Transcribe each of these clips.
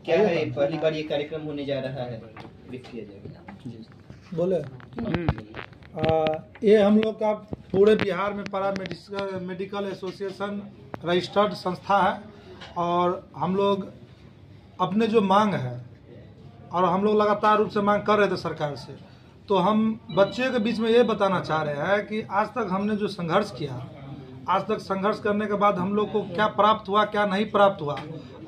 क्या है, पहली बार ये कार्यक्रम होने जा रहा है, ब्रीफ किया जाएगा। बोले ये हम लोग का पूरे बिहार में पारा मेडिकल एसोसिएशन रजिस्टर्ड संस्था है, और हम लोग अपने जो मांग है, और हम लोग लगातार रूप से मांग कर रहे थे सरकार से, तो हम बच्चे के बीच में ये बताना चाह रहे हैं कि आज तक हमने जो संघर्ष किया, आज तक संघर्ष करने के बाद हम लोग को क्या प्राप्त हुआ, क्या नहीं प्राप्त हुआ,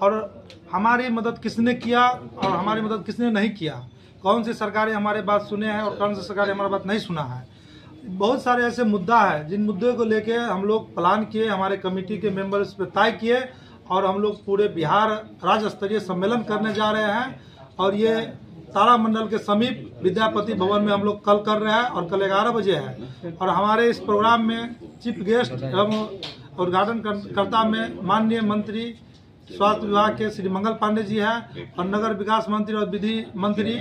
और हमारी मदद किसने किया और हमारी मदद किसने नहीं किया, कौन सी सरकारें हमारे बात सुने हैं और कौन सी सरकारें हमारी बात नहीं सुना है। बहुत सारे ऐसे मुद्दा है जिन मुद्दों को लेके हम लोग प्लान किए, हमारे कमेटी के मेंबर इस पर तय किए, और हम लोग पूरे बिहार राज्य स्तरीय सम्मेलन करने जा रहे हैं। और ये तारामंडल के समीप विद्यापति भवन में हम लोग कल कर रहे हैं, और कल 11 बजे है। और हमारे इस प्रोग्राम में चीफ गेस्ट एवं उद्घाटन कर्ता में माननीय मंत्री स्वास्थ्य विभाग के श्री मंगल पांडे जी हैं, और नगर विकास मंत्री और विधि मंत्री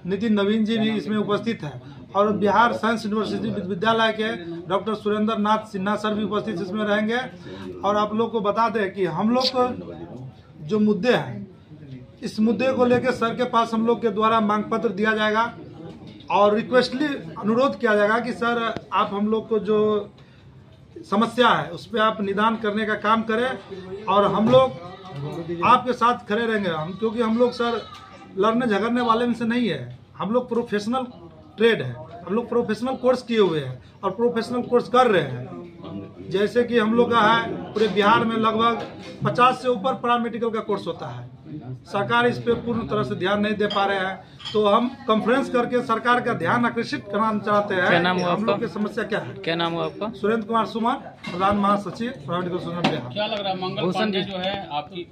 नितिन नवीन जी भी इसमें उपस्थित हैं, और बिहार साइंस यूनिवर्सिटी विश्वविद्यालय के डॉक्टर सुरेंद्र नाथ सिन्हा सर भी उपस्थित इसमें रहेंगे। और आप लोग को बता दें कि हम लोग को जो मुद्दे हैं, इस मुद्दे को लेकर सर के पास हम लोग के द्वारा मांग पत्र दिया जाएगा, और रिक्वेस्टली अनुरोध किया जाएगा कि सर आप हम लोग को जो समस्या है उस पर आप निदान करने का काम करें, और हम लोग आपके साथ खड़े रहेंगे। क्योंकि हम लोग सर लड़ने झगड़ने वाले में से नहीं है, हम लोग प्रोफेशनल ट्रेड है, हम लोग प्रोफेशनल कोर्स किए हुए हैं और प्रोफेशनल कोर्स कर रहे हैं। जैसे कि हम लोग का है, पूरे बिहार में लगभग 50 से ऊपर पैरामेडिकल का कोर्स होता है। सरकार इस पे पूर्ण तरह से ध्यान नहीं दे पा रहे हैं, तो हम कॉन्फ्रेंस करके सरकार का ध्यान आकर्षित करना चाहते हैं। क्या नाम हुआ हम लोग की समस्या क्या है? क्या नाम हुआ आपका? सुरेंद्र कुमार सुमन, प्रधान महासचिव पैरामेडिकल एसोसिएशन बिहार। क्या लग रहा है मंगल पांडे जो है आपकी?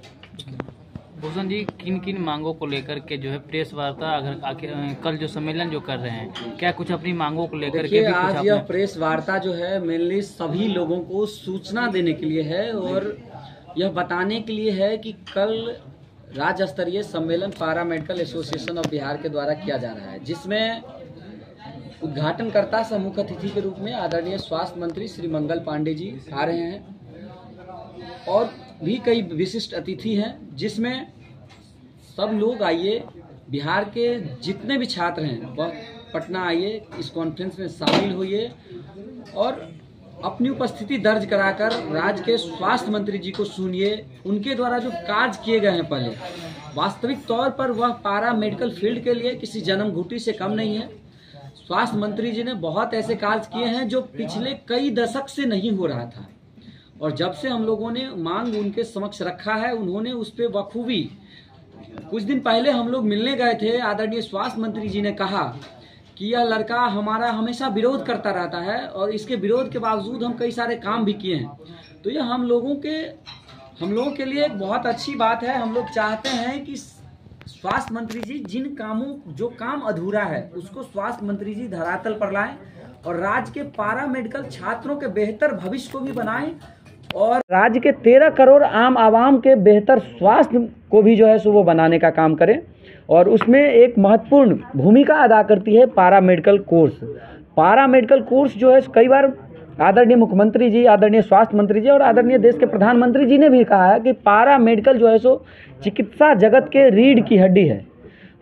भूषण जी, किन किन मांगों को लेकर के जो है प्रेस वार्ता अगर कल जो सम्मेलन जो कर रहे हैं, क्या कुछ अपनी मांगों को लेकर के भी आज यह प्रेस वार्ता जो है मेनली सभी लोगों को सूचना देने के लिए है, और यह बताने के लिए है कि कल राज्य स्तरीय सम्मेलन पारा मेडिकल एसोसिएशन ऑफ बिहार के द्वारा किया जा रहा है, जिसमें उद्घाटनकर्ता सह मुख्य अतिथि के रूप में आदरणीय स्वास्थ्य मंत्री श्री मंगल पांडे जी आ रहे हैं, और भी कई विशिष्ट अतिथि हैं, जिसमें सब लोग आइए, बिहार के जितने भी छात्र हैं वह पटना आइए, इस कॉन्फ्रेंस में शामिल होइए, और अपनी उपस्थिति दर्ज कराकर राज्य के स्वास्थ्य मंत्री जी को सुनिए। उनके द्वारा जो कार्य किए गए हैं पहले, वास्तविक तौर पर वह पारा मेडिकल फील्ड के लिए किसी जन्म घुटी से कम नहीं है। स्वास्थ्य मंत्री जी ने बहुत ऐसे कार्य किए हैं जो पिछले कई दशक से नहीं हो रहा था, और जब से हम लोगों ने मांग उनके समक्ष रखा है, उन्होंने उस पर बखूबी, कुछ दिन पहले हम लोग मिलने गए थे, आदरणीय स्वास्थ्य मंत्री जी ने कहा कि यह लड़का हमारा हमेशा विरोध करता रहता है, और इसके विरोध के बावजूद हम कई सारे काम भी किए हैं। तो यह हम लोगों के लिए एक बहुत अच्छी बात है। हम लोग चाहते हैं कि स्वास्थ्य मंत्री जी जो काम अधूरा है उसको स्वास्थ्य मंत्री जी धरातल पर लाएं, और राज्य के पारा मेडिकल छात्रों के बेहतर भविष्य को भी बनाएं, और राज्य के 13 करोड़ आम आवाम के बेहतर स्वास्थ्य को भी जो है सो वो बनाने का काम करें। और उसमें एक महत्वपूर्ण भूमिका अदा करती है पारा मेडिकल कोर्स। पारा मेडिकल कोर्स जो है कई बार आदरणीय मुख्यमंत्री जी, आदरणीय स्वास्थ्य मंत्री जी और आदरणीय देश के प्रधानमंत्री जी ने भी कहा है कि पारा मेडिकल जो है सो चिकित्सा जगत के रीढ़ की हड्डी है।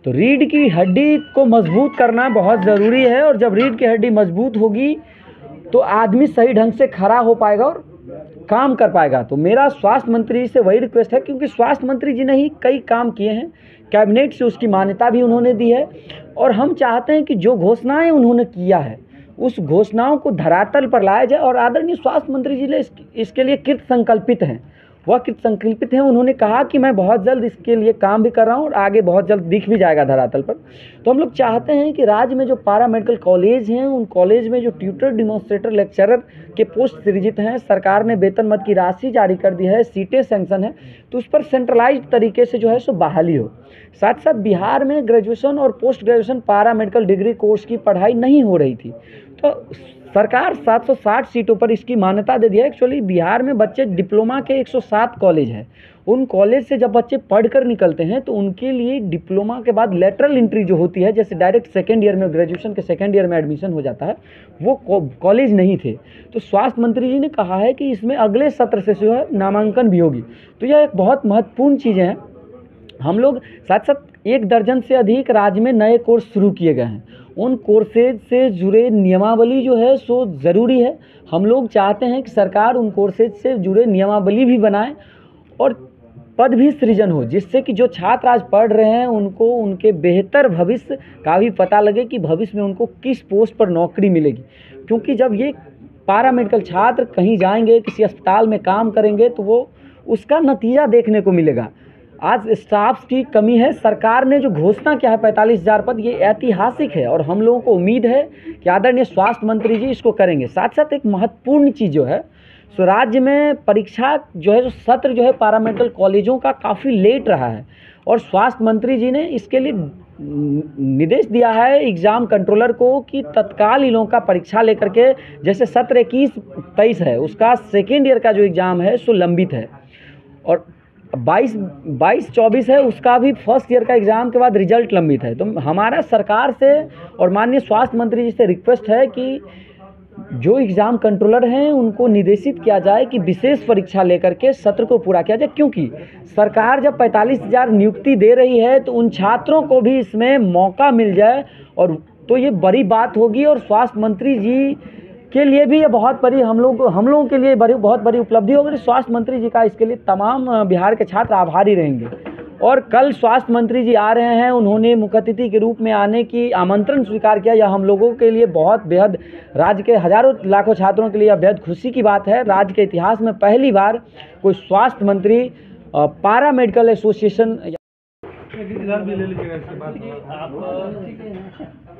तो रीढ़ की हड्डी को मजबूत करना बहुत ज़रूरी है, और जब रीढ़ की हड्डी मजबूत होगी तो आदमी सही ढंग से खड़ा हो पाएगा और काम कर पाएगा। तो मेरा स्वास्थ्य मंत्री से वही रिक्वेस्ट है, क्योंकि स्वास्थ्य मंत्री जी ने ही कई काम किए हैं, कैबिनेट से उसकी मान्यता भी उन्होंने दी है, और हम चाहते हैं कि जो घोषणाएं उन्होंने किया है उस घोषणाओं को धरातल पर लाया जाए। और आदरणीय स्वास्थ्य मंत्री जी ने इसके लिए कृत संकल्पित हैं, वह कृत संकल्पित हैं। उन्होंने कहा कि मैं बहुत जल्द इसके लिए काम भी कर रहा हूँ, और आगे बहुत जल्द दिख भी जाएगा धरातल पर। तो हम लोग चाहते हैं कि राज्य में जो पारा मेडिकल कॉलेज हैं, उन कॉलेज में जो ट्यूटर, डिमॉन्स्ट्रेटर, लेक्चरर के पोस्ट सृजित हैं, सरकार ने वेतन मद की राशि जारी कर दी है, सीटें सैंक्शन है, तो उस पर सेंट्रलाइज्ड तरीके से जो है सो बहाली हो। साथ साथ बिहार में ग्रेजुएशन और पोस्ट ग्रेजुएशन पारा मेडिकल डिग्री कोर्स की पढ़ाई नहीं हो रही थी, तो सरकार 760 सीटों पर इसकी मान्यता दे दी है। एक्चुअली बिहार में बच्चे डिप्लोमा के 107 कॉलेज हैं, उन कॉलेज से जब बच्चे पढ़कर निकलते हैं तो उनके लिए डिप्लोमा के बाद लेटरल एंट्री जो होती है, जैसे डायरेक्ट सेकेंड ईयर में, ग्रेजुएशन के सेकेंड ईयर में एडमिशन हो जाता है, वो कॉलेज नहीं थे। तो स्वास्थ्य मंत्री जी ने कहा है कि इसमें अगले सत्र से जो है नामांकन भी होगी। तो यह एक बहुत महत्वपूर्ण चीज़ें हैं। हम लोग साथ साथ 1 दर्जन से अधिक राज्य में नए कोर्स शुरू किए गए हैं। उन कोर्सेज से जुड़े नियमावली जो है सो ज़रूरी है। हम लोग चाहते हैं कि सरकार उन कोर्सेज से जुड़े नियमावली भी बनाए और पद भी सृजन हो, जिससे कि जो छात्र आज पढ़ रहे हैं उनको उनके बेहतर भविष्य का भी पता लगे कि भविष्य में उनको किस पोस्ट पर नौकरी मिलेगी। क्योंकि जब ये पैरामेडिकल छात्र कहीं जाएंगे, किसी अस्पताल में काम करेंगे, तो वो उसका नतीजा देखने को मिलेगा। आज स्टाफ की कमी है। सरकार ने जो घोषणा किया है 45,000 पद, ये ऐतिहासिक है और हम लोगों को उम्मीद है कि आदरणीय स्वास्थ्य मंत्री जी इसको करेंगे। साथ साथ एक महत्वपूर्ण चीज़ जो है सो राज्य में परीक्षा जो है, जो सत्र जो है पैरामेडिकल कॉलेजों का काफ़ी लेट रहा है और स्वास्थ्य मंत्री जी ने इसके लिए निर्देश दिया है एग्ज़ाम कंट्रोलर को कि तत्काल इन लोगों का परीक्षा लेकर के, जैसे सत्र 21-23 है उसका सेकेंड ईयर का जो एग्ज़ाम है सो लंबित है और 22-24 है उसका भी फर्स्ट ईयर का एग्ज़ाम के बाद रिजल्ट लंबित है। तो हमारा सरकार से और माननीय स्वास्थ्य मंत्री जी से रिक्वेस्ट है कि जो एग्ज़ाम कंट्रोलर हैं उनको निर्देशित किया जाए कि विशेष परीक्षा लेकर के सत्र को पूरा किया जाए, क्योंकि सरकार जब 45,000 नियुक्ति दे रही है तो उन छात्रों को भी इसमें मौका मिल जाए और तो ये बड़ी बात होगी और स्वास्थ्य मंत्री जी के लिए भी ये बहुत बड़ी हम लोगों के लिए बहुत बड़ी उपलब्धि होगी। स्वास्थ्य मंत्री जी का इसके लिए तमाम बिहार के छात्र आभारी रहेंगे। और कल स्वास्थ्य मंत्री जी आ रहे हैं, उन्होंने मुख्य अतिथि के रूप में आने की आमंत्रण स्वीकार किया। यह हम लोगों के लिए बहुत बेहद, राज्य के हजारों लाखों छात्रों के लिए बेहद खुशी की बात है। राज्य के इतिहास में पहली बार कोई स्वास्थ्य मंत्री पारा मेडिकल एसोसिएशन आप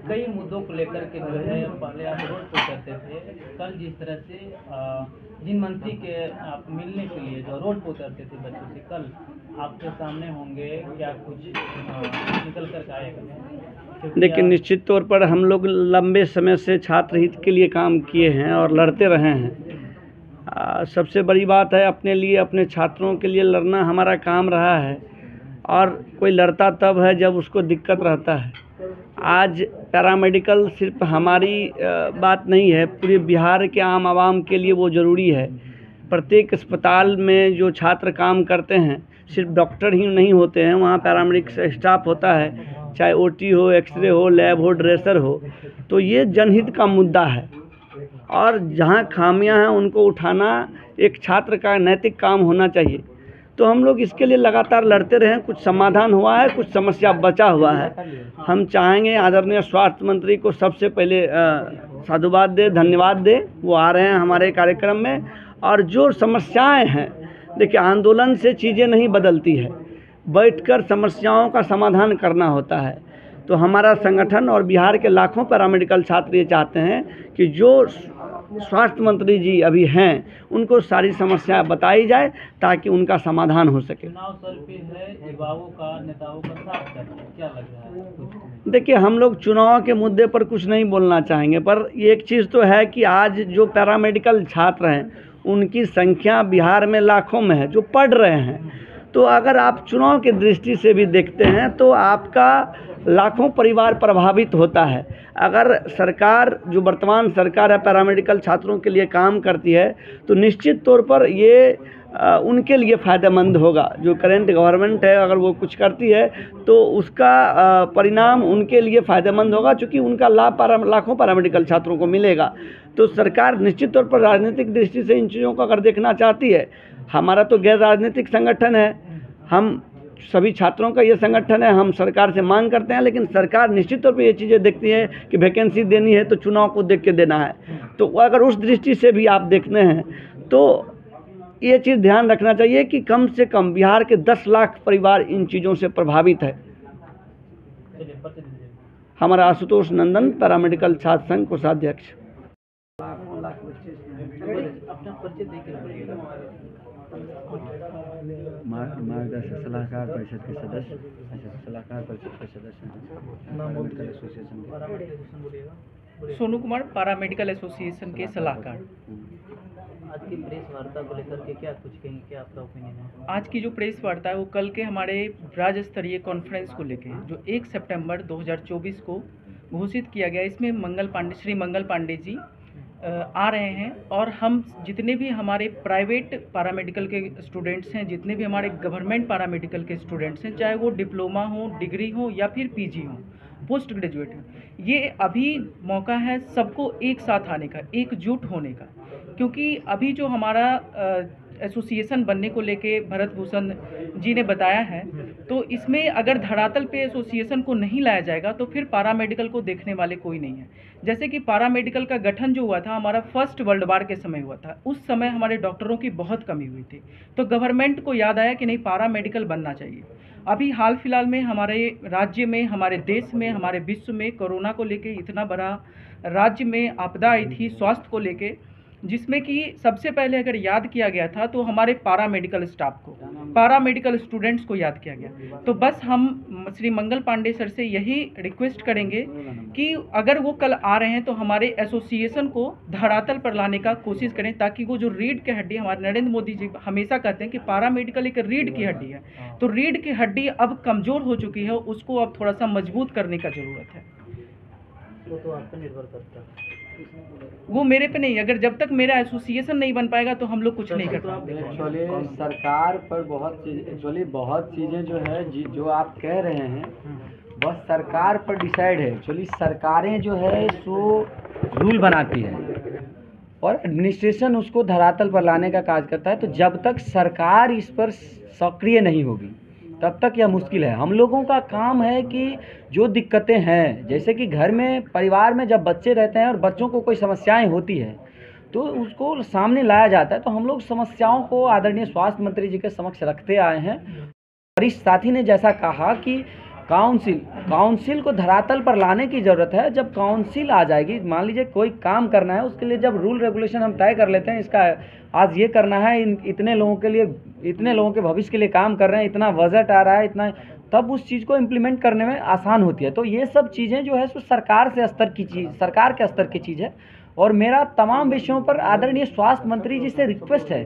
कई मुद्दों को लेकर के जो है पहले आप रोड शो करते थे, कल जिस तरह से जिन मंत्री के आप मिलने के लिए जो रोड शो करते थे बच्चों से, कल आपके सामने होंगे, क्या कुछ निकल कर आएगा? देखिए, निश्चित तौर पर हम लोग लंबे समय से छात्र हित के लिए काम किए हैं और लड़ते रहे हैं। सबसे बड़ी बात है, अपने लिए, अपने छात्रों के लिए लड़ना हमारा काम रहा है और कोई लड़ता तब है जब उसको दिक्कत रहता है। आज पैरामेडिकल सिर्फ हमारी बात नहीं है, पूरे बिहार के आम आवाम के लिए वो ज़रूरी है। प्रत्येक अस्पताल में जो छात्र काम करते हैं, सिर्फ डॉक्टर ही नहीं होते हैं, वहाँ पैरामेडिकल स्टाफ होता है, चाहे ओटी हो, एक्सरे हो, लैब हो, ड्रेसर हो। तो ये जनहित का मुद्दा है और जहाँ खामियां हैं उनको उठाना एक छात्र का नैतिक काम होना चाहिए। तो हम लोग इसके लिए लगातार लड़ते रहे। कुछ समाधान हुआ है, कुछ समस्या बचा हुआ है। हम चाहेंगे आदरणीय स्वास्थ्य मंत्री को सबसे पहले साधुवाद दे, धन्यवाद दे, वो आ रहे हैं हमारे कार्यक्रम में। और जो समस्याएं हैं, देखिए, आंदोलन से चीज़ें नहीं बदलती है, बैठकर समस्याओं का समाधान करना होता है। तो हमारा संगठन और बिहार के लाखों पैरामेडिकल छात्र ये चाहते हैं कि जो स्वास्थ्य मंत्री जी अभी हैं उनको सारी समस्या बताई जाए ताकि उनका समाधान हो सके। चुनाव सर पे है, युवाओं का, नेताओं का साथ करना, क्या लग रहा है? देखिए, हम लोग चुनाव के मुद्दे पर कुछ नहीं बोलना चाहेंगे, पर एक चीज़ तो है कि आज जो पैरामेडिकल छात्र हैं उनकी संख्या बिहार में लाखों में है जो पढ़ रहे हैं। तो अगर आप चुनाव की दृष्टि से भी देखते हैं तो आपका लाखों परिवार प्रभावित होता है। अगर सरकार, जो वर्तमान सरकार है, पैरामेडिकल छात्रों के लिए काम करती है तो निश्चित तौर पर ये उनके लिए फ़ायदेमंद होगा। जो करेंट गवर्नमेंट है अगर वो कुछ करती है तो उसका परिणाम उनके लिए फ़ायदेमंद होगा, चूँकि उनका लाभ लाखों पैरामेडिकल छात्रों को मिलेगा। तो सरकार निश्चित तौर पर राजनीतिक दृष्टि से इन चीज़ों को अगर देखना चाहती है, हमारा तो गैर राजनीतिक संगठन है, हम सभी छात्रों का ये संगठन है, हम सरकार से मांग करते हैं, लेकिन सरकार निश्चित तौर पे ये चीज़ें देखती है कि वैकेंसी देनी है तो चुनाव को देख के देना है। तो अगर उस दृष्टि से भी आप देखते हैं तो ये चीज़ ध्यान रखना चाहिए कि कम से कम बिहार के 10 लाख परिवार इन चीज़ों से प्रभावित है। हमारा आशुतोष नंदन, पैरामेडिकल छात्र संघ कोषाध्यक्ष। मार्गदर्शक सलाहकार परिषद के सदस्य, सलाहकार परिषद के सदस्य paramedical association. Sonu Kumar, paramedical association के सलाहकार। आज की प्रेस वार्ता को लेकर के क्या कुछ कहेंगे, क्या आपका ओपिनियन है? आज की जो प्रेस वार्ता है वो कल के हमारे राज्य स्तरीय कॉन्फ्रेंस को लेके है, जो 1 सितंबर 2024 को घोषित किया गया। इसमें श्री मंगल पांडे जी आ रहे हैं और हम जितने भी हमारे प्राइवेट पैरामेडिकल के स्टूडेंट्स हैं, जितने भी हमारे गवर्नमेंट पैरामेडिकल के स्टूडेंट्स हैं, चाहे वो डिप्लोमा हो, डिग्री हो या फिर पीजी हो, पोस्ट ग्रेजुएट हो, ये अभी मौका है सबको एक साथ आने का, एकजुट होने का। क्योंकि अभी जो हमारा एसोसिएशन बनने को लेके भरत भूषण जी ने बताया है, तो इसमें अगर धरातल पे एसोसिएशन को नहीं लाया जाएगा तो फिर पैरामेडिकल को देखने वाले कोई नहीं है। जैसे कि पैरामेडिकल का गठन जो हुआ था हमारा फर्स्ट वर्ल्ड वार के समय हुआ था, उस समय हमारे डॉक्टरों की बहुत कमी हुई थी, तो गवर्नमेंट को याद आया कि नहीं, पैरामेडिकल बनना चाहिए। अभी हाल फिलहाल में हमारे राज्य में, हमारे देश में, हमारे विश्व में कोरोना को लेके इतना बड़ा राज्य में आपदा आई थी स्वास्थ्य को लेके, जिसमें कि सबसे पहले अगर याद किया गया था तो हमारे पैरामेडिकल स्टाफ को, पैरामेडिकल स्टूडेंट्स को याद किया गया। तो बस हम श्री मंगल पांडे सर से यही रिक्वेस्ट करेंगे कि अगर वो कल आ रहे हैं तो हमारे एसोसिएशन को धरातल पर लाने का कोशिश करें, ताकि वो जो रीढ़ की हड्डी, हमारे नरेंद्र मोदी जी हमेशा कहते हैं कि पैरामेडिकल एक रीढ़ की हड्डी है, तो रीढ़ की हड्डी अब कमज़ोर हो चुकी है, उसको अब थोड़ा सा मजबूत करने का ज़रूरत है। तो आप पे निर्भर करता है, वो मेरे पे नहीं, अगर जब तक मेरा एसोसिएशन नहीं बन पाएगा तो हम लोग कुछ नहीं कर पाएंगे। एक्चुअली सरकार पर बहुत चीज़ें जो है जो आप कह रहे हैं बस सरकार पर डिसाइड है। एक्चुअली सरकारें जो है सो रूल बनाती है और एडमिनिस्ट्रेशन उसको धरातल पर लाने का कार्य करता है। तो जब तक सरकार इस पर सक्रिय नहीं होगी तब तक यह मुश्किल है। हम लोगों का काम है कि जो दिक्कतें हैं, जैसे कि घर में, परिवार में जब बच्चे रहते हैं और बच्चों को कोई समस्याएं होती है तो उसको सामने लाया जाता है। तो हम लोग समस्याओं को आदरणीय स्वास्थ्य मंत्री जी के समक्ष रखते आए हैं। वरिष्ठ साथी ने जैसा कहा कि काउंसिल को धरातल पर लाने की ज़रूरत है। जब काउंसिल आ जाएगी, मान लीजिए कोई काम करना है, उसके लिए जब रूल रेगुलेशन हम तय कर लेते हैं, इसका आज ये करना है, इतने लोगों के लिए, इतने लोगों के भविष्य के लिए काम कर रहे हैं, इतना बजट आ रहा है, इतना, तब उस चीज़ को इम्प्लीमेंट करने में आसान होती है। तो ये सब चीज़ें जो है सो सरकार के स्तर की चीज़ है। और मेरा तमाम विषयों पर आदरणीय स्वास्थ्य मंत्री जी से रिक्वेस्ट है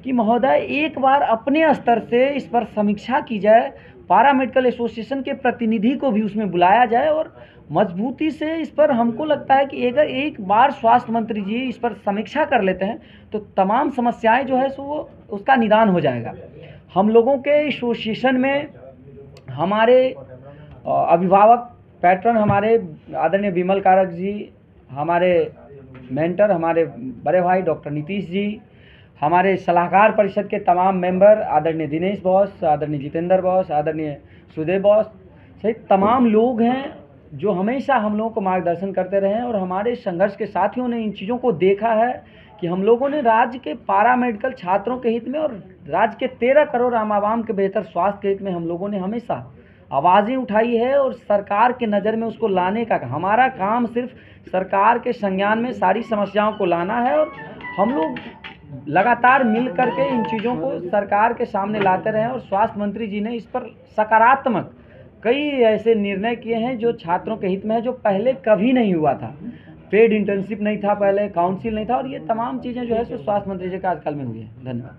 कि महोदय एक बार अपने स्तर से इस पर समीक्षा की जाए, पैरामेडिकल एसोसिएशन के प्रतिनिधि को भी उसमें बुलाया जाए और मजबूती से इस पर, हमको लगता है कि अगर एक बार स्वास्थ्य मंत्री जी इस पर समीक्षा कर लेते हैं तो तमाम समस्याएं जो है सो वो उसका निदान हो जाएगा। हम लोगों के एसोसिएशन में हमारे अभिभावक पैट्रन हमारे आदरणीय विमल कारक जी, हमारे मेंटर हमारे बड़े भाई डॉक्टर नीतीश जी, हमारे सलाहकार परिषद के तमाम मेंबर आदरणीय दिनेश बॉस, आदरणीय जितेंद्र बॉस, आदरणीय सुदेव बॉस सहित तमाम लोग हैं जो हमेशा हम लोगों को मार्गदर्शन करते रहे हैं। और हमारे संघर्ष के साथियों ने इन चीज़ों को देखा है कि हम लोगों ने राज्य के पैरामेडिकल छात्रों के हित में और राज्य के 13 करोड़ आम आवाम के बेहतर स्वास्थ्य के हित में हम लोगों ने हमेशा आवाज़ें उठाई है और सरकार के नज़र में उसको लाने का हमारा काम सिर्फ सरकार के संज्ञान में सारी समस्याओं को लाना है। और हम लोग लगातार मिल करके इन चीज़ों को सरकार के सामने लाते रहे और स्वास्थ्य मंत्री जी ने इस पर सकारात्मक कई ऐसे निर्णय किए हैं जो छात्रों के हित में है, जो पहले कभी नहीं हुआ था। पेड इंटर्नशिप नहीं था पहले, काउंसिल नहीं था, और ये तमाम चीज़ें जो है सो स्वास्थ्य मंत्री जी के आजकल में हुई है। धन्यवाद।